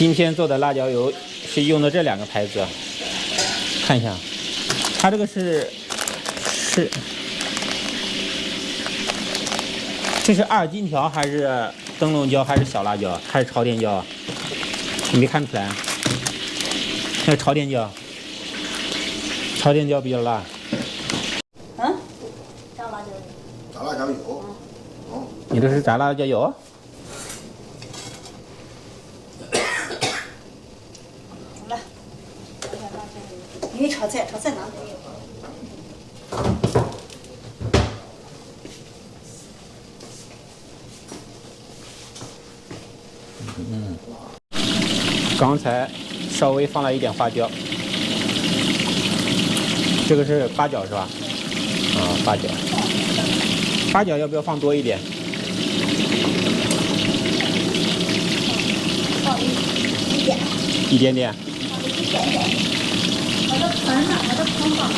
今天做的辣椒油是用的这2个牌子，看一下，它这个是这是2金条还是灯笼椒还是小辣椒还是朝天椒？你没看出来？那是朝天椒，朝天椒比较辣。嗯，炸辣椒油。炸辣椒油。哦。你这是炸辣椒油？好了，炸辣椒油。因为炒菜哪里有？刚才稍微放了一点花椒，这个是八角是吧？啊，八角，八角要不要放多一点？放一点。一点点。放一点点。我的盆呢？我的盆放哪了？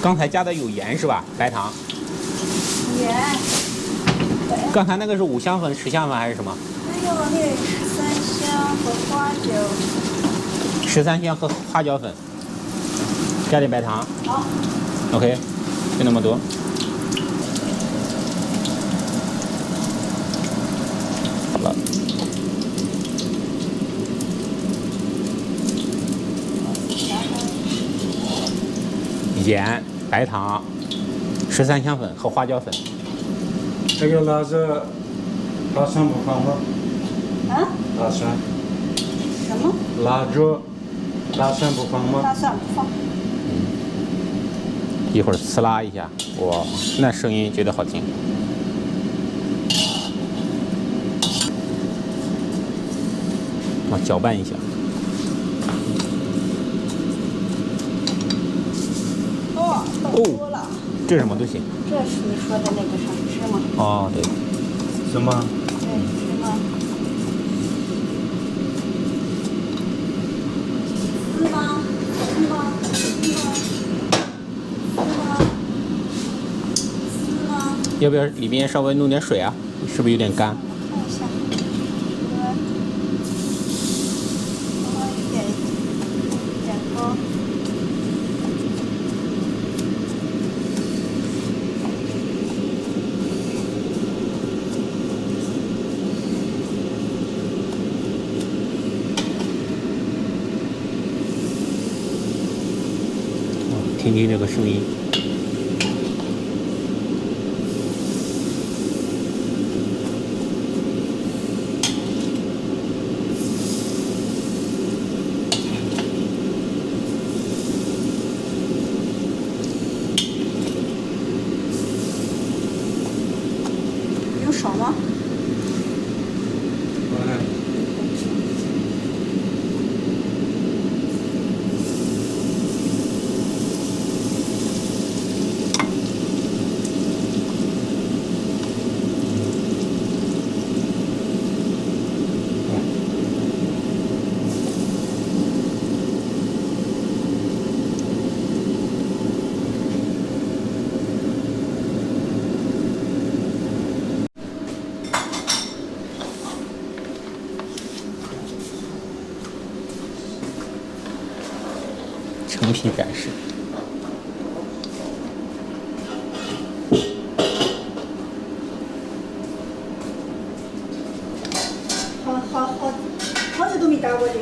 刚才加的有盐是吧？白糖。盐。刚才那个是5香粉、10香粉还是什么还有那13香和花椒。13香和花椒粉，加点白糖。好。OK， 就那么多。好了。盐、白糖、13香粉和花椒粉。这个大蒜不放吗？啊？大蒜。什么？辣椒，大蒜不放吗？大蒜不放。一会儿呲啦一下，哇，那声音觉得好听。我搅拌一下。哦，倒多了。这是什么东西？这是你说的那个什么芝麻？哦，对。什么？对，芝麻。丝吗？丝吗？要不要里面稍微弄点水啊？是不是有点干？看一下，一点高。听听这个声音。有少吗？成品展示。好久都没打过这个。